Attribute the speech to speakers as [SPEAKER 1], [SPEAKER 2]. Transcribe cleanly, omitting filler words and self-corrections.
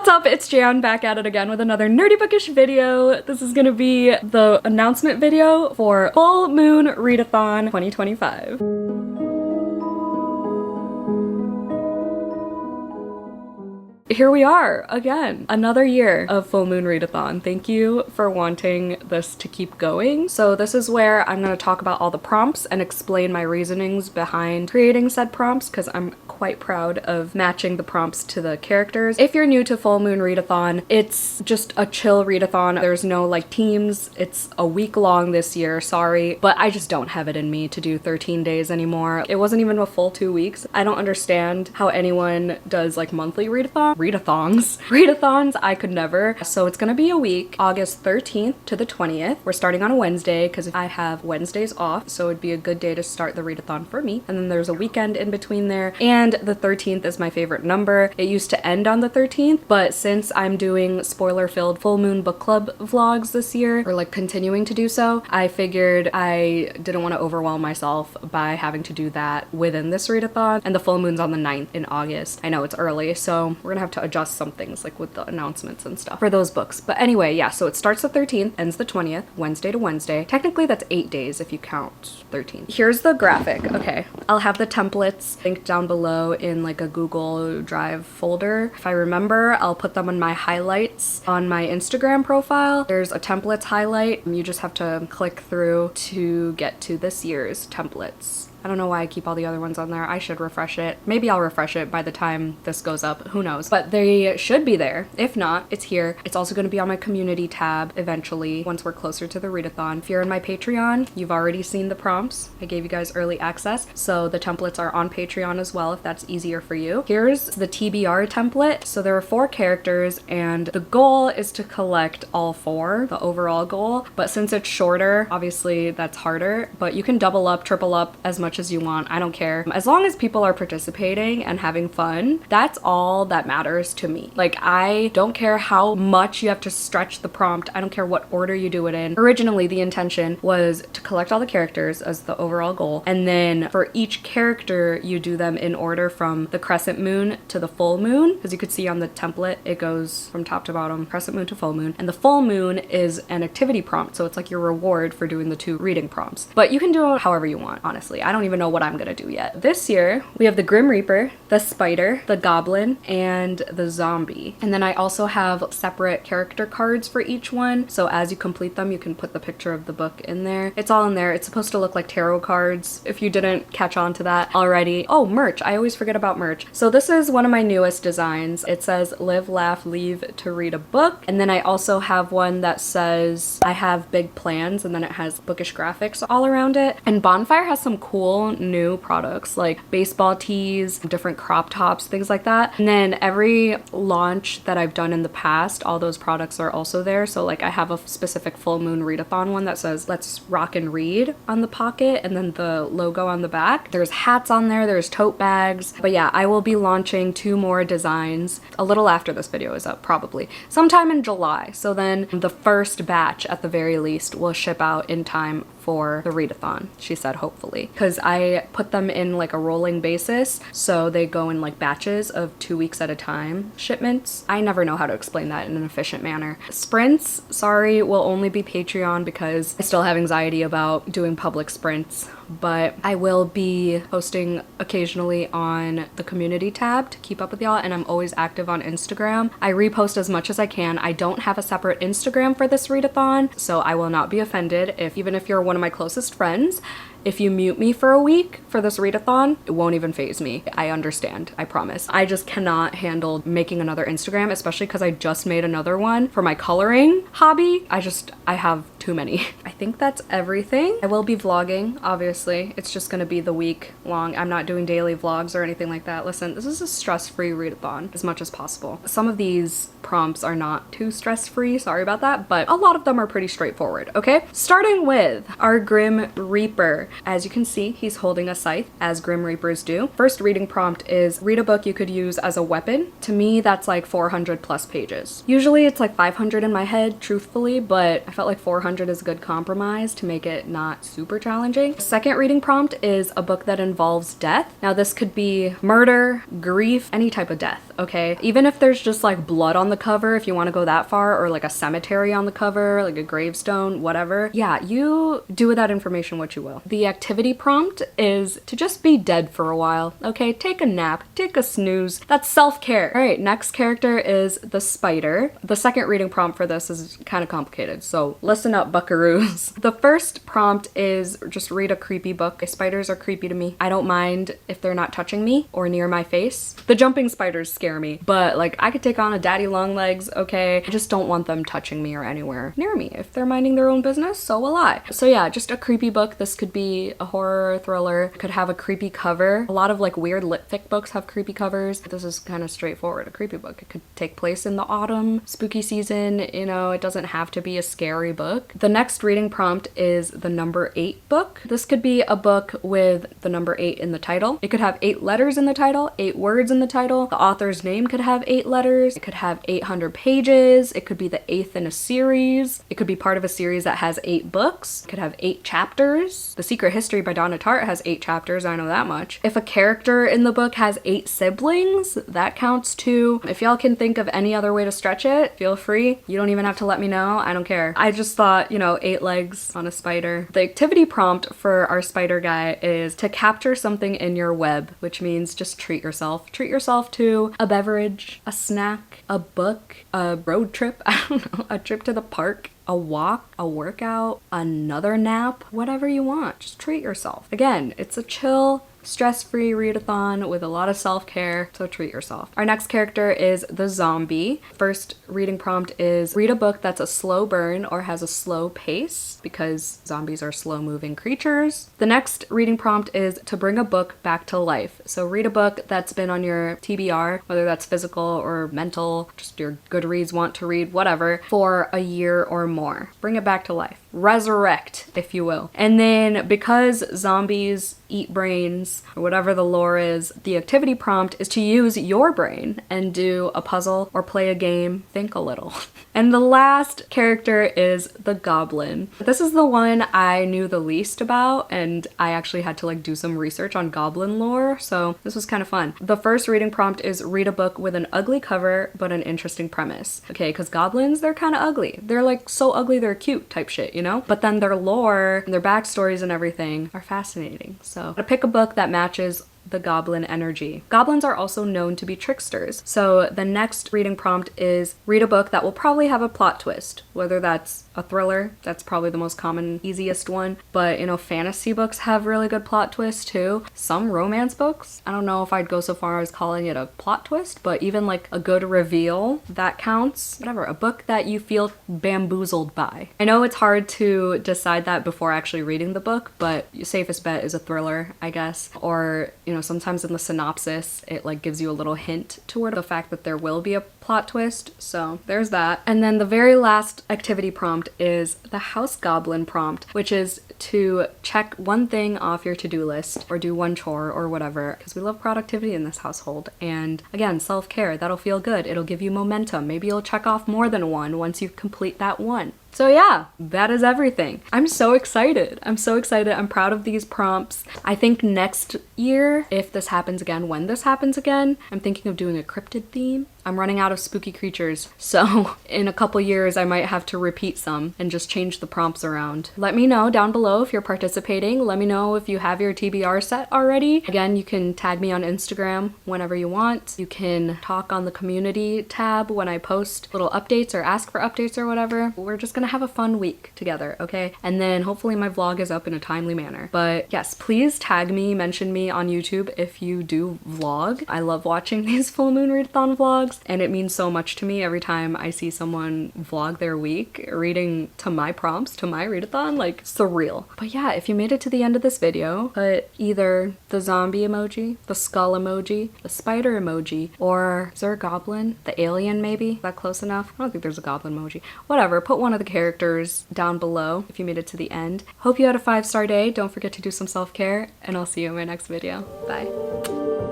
[SPEAKER 1] What's up? It's Jan back at it again with another nerdy bookish video. This is gonna be the announcement video for Full Moon Readathon 2025. Here we are again, another year of Full Moon Readathon. Thank you for wanting this to keep going. So this is where I'm going to talk about all the prompts and explain my reasonings behind creating said prompts, because I'm quite proud of matching the prompts to the characters. If you're new to Full Moon Readathon, it's just a chill readathon. There's no like teams. It's a week long this year, sorry, but I just don't have it in me to do 13 days anymore. It wasn't even a full 2 weeks. I don't understand how anyone does like monthly readathons. I could never. So it's gonna be a week, August 13th to the 20th. We're starting on a Wednesday because I have Wednesdays off, so it'd be a good day to start the readathon for me. And then there's a weekend in between there, and the 13th is my favorite number. It used to end on the 13th, but since I'm doing spoiler-filled Full Moon Book Club vlogs this year, or like continuing to do so, I figured I didn't want to overwhelm myself by having to do that within this readathon. And the full moon's on the 9th in August. I know it's early, so we're gonna have to adjust some things like with the announcements and stuff for those books. But anyway, yeah, so it starts the 13th, ends the 20th, Wednesday to Wednesday. Technically that's 8 days if you count 13. Here's the graphic. Okay, I'll have the templates linked down below in like a Google Drive folder. If I remember, I'll put them in my highlights on my Instagram profile. There's a templates highlight. You just have to click through to get to this year's templates. I don't know why I keep all the other ones on there. I should refresh it. Maybe I'll refresh it by the time this goes up. Who knows? But they should be there. If not, it's here. It's also going to be on my community tab eventually once we're closer to the readathon. If you're in my Patreon, you've already seen the prompts. I gave you guys early access. So the templates are on Patreon as well if that's easier for you. Here's the TBR template. So there are 4 characters and the goal is to collect all 4, the overall goal. But since it's shorter, obviously that's harder. But you can double up, triple up as much as you want. I don't care. As long as people are participating and having fun, that's all that matters to me. Like, I don't care how much you have to stretch the prompt. I don't care what order you do it in. Originally, the intention was to collect all the characters as the overall goal, and then for each character, you do them in order from the crescent moon to the full moon. As you could see on the template, it goes from top to bottom, crescent moon to full moon, and the full moon is an activity prompt, so it's like your reward for doing the 2 reading prompts. But you can do it however you want, honestly. I don't even know what I'm gonna do yet. This year, we have the Grim Reaper, the Spider, the Goblin, and the Zombie. And then I also have separate character cards for each one, so as you complete them, you can put the picture of the book in there. It's all in there. It's supposed to look like tarot cards, if you didn't catch on to that already. Oh, merch. I always forget about merch. So this is one of my newest designs. It says, live, laugh, leave to read a book. And then I also have one that says, I have big plans, and then it has bookish graphics all around it. And Bonfire has some cool new products like baseball tees, different crop tops, things like that. And then every launch that I've done in the past, all those products are also there. So like I have a specific Full Moon Readathon one that says let's rock and read on the pocket, and then the logo on the back. There's hats on there, there's tote bags. But yeah, I will be launching 2 more designs a little after this video is up, probably sometime in July. So then the first batch at the very least will ship out in time for the readathon, she said, hopefully, because I put them in like a rolling basis, so they go in like batches of 2 weeks at a time shipments. I never know how to explain that in an efficient manner. Sprints, sorry, will only be Patreon because I still have anxiety about doing public sprints, but I will be posting occasionally on the community tab to keep up with y'all, and I'm always active on Instagram. I repost as much as I can. I don't have a separate Instagram for this readathon, so I will not be offended if, even if you're one of my closest friends, if you mute me for a week for this readathon, it won't even faze me. I understand, I promise. I just cannot handle making another Instagram, especially because I just made another one for my coloring hobby. I have too many. I think that's everything. I will be vlogging, obviously. It's just gonna be the week long. I'm not doing daily vlogs or anything like that. Listen, this is a stress-free readathon as much as possible. Some of these prompts are not too stress-free, sorry about that, but a lot of them are pretty straightforward, okay? Starting with our Grim Reaper. As you can see, he's holding a scythe, as Grim Reapers do. First reading prompt is read a book you could use as a weapon. To me, that's like 400 plus pages. Usually it's like 500 in my head, truthfully, but I felt like 400 is a good compromise to make it not super challenging. Second second reading prompt is a book that involves death. Now this could be murder, grief, any type of death, okay? Even if there's just like blood on the cover, if you want to go that far, or like a cemetery on the cover, like a gravestone, whatever. Yeah, you do with that information what you will. The activity prompt is to just be dead for a while, okay? Take a nap, take a snooze. That's self-care. All right, next character is the spider. The second reading prompt for this is kind of complicated, so listen up, buckaroos. The first prompt is just read a creepy book. Spiders are creepy to me. I don't mind if they're not touching me or near my face. The jumping spiders scare me, but like I could take on a daddy long legs, okay? I just don't want them touching me or anywhere near me. If they're minding their own business, so will I. So yeah, just a creepy book. This could be a horror thriller, could have a creepy cover. A lot of like weird lit fic books have creepy covers. This is kind of straightforward, a creepy book. It could take place in the autumn, spooky season, you know, it doesn't have to be a scary book. The next reading prompt is the number 8 book. This could be a book with the number 8 in the title. It could have 8 letters in the title, 8 words in the title. The author's name could have 8 letters. It could have 800 pages. It could be the 8th in a series. It could be part of a series that has 8 books. It could have 8 chapters. The Secret History by Donna Tartt has 8 chapters, I know that much. If a character in the book has 8 siblings, that counts too. If y'all can think of any other way to stretch it, feel free. You don't even have to let me know, I don't care. I just thought, you know, 8 legs on a spider. The activity prompt for our spider guy is to capture something in your web, which means just treat yourself. Treat yourself to a beverage, a snack, a book, a road trip, I don't know, a trip to the park, a walk, a workout, another nap, whatever you want. Just treat yourself. Again, it's a chill, stress-free readathon with a lot of self-care, so treat yourself. Our next character is the zombie. First reading prompt is read a book that's a slow burn or has a slow pace, because zombies are slow-moving creatures. The next reading prompt is to bring a book back to life. So read a book that's been on your TBR, whether that's physical or mental, just your Goodreads want to read, whatever, for a year or more. Bring it back to life. Resurrect, if you will. And then because zombies eat brains, or whatever the lore is, the activity prompt is to use your brain and do a puzzle or play a game. Think a little. And the last character is the Goblin. This is the one I knew the least about, and I actually had to like do some research on Goblin lore, so this was kind of fun. The first reading prompt is read a book with an ugly cover but an interesting premise. Okay, because goblins, they're kind of ugly. They're like so ugly they're cute type shit, you know? But then their lore, their backstories and everything are fascinating. So to pick a book that matches the goblin energy. Goblins are also known to be tricksters. So the next reading prompt is read a book that will probably have a plot twist, whether that's a thriller, that's probably the most common, easiest one, but you know, fantasy books have really good plot twists too. Some romance books, I don't know if I'd go so far as calling it a plot twist, but even like a good reveal, that counts. Whatever, a book that you feel bamboozled by. I know it's hard to decide that before actually reading the book, but your safest bet is a thriller, I guess. Or, you know, sometimes in the synopsis, it like gives you a little hint toward the fact that there will be a plot twist, so there's that. And then the very last activity prompt is the house goblin prompt, which is to check one thing off your to-do list or do one chore or whatever, because we love productivity in this household. And again, self-care, that'll feel good. It'll give you momentum. Maybe you'll check off more than one once you complete that one. So yeah, that is everything. I'm so excited. I'm so excited. I'm proud of these prompts. I think next year, if this happens again, when this happens again, I'm thinking of doing a cryptid theme. I'm running out of spooky creatures, so in a couple years I might have to repeat some and just change the prompts around. Let me know down below if you're participating. Let me know if you have your TBR set already. Again, you can tag me on Instagram whenever you want. You can talk on the community tab when I post little updates or ask for updates or whatever. We're just gonna have a fun week together, okay? And then hopefully my vlog is up in a timely manner. But yes, please tag me, mention me on YouTube if you do vlog. I love watching these full moon readathon vlogs, and it means so much to me every time I see someone vlog their week reading to my prompts, to my readathon, like surreal. But yeah, if you made it to the end of this video, put either the zombie emoji, the skull emoji, the spider emoji, or is there a goblin? The alien maybe? Is that close enough? I don't think there's a goblin emoji. Whatever, put one of the characters down below if you made it to the end. Hope you had a 5-star day. Don't forget to do some self-care, and I'll see you in my next video. Bye.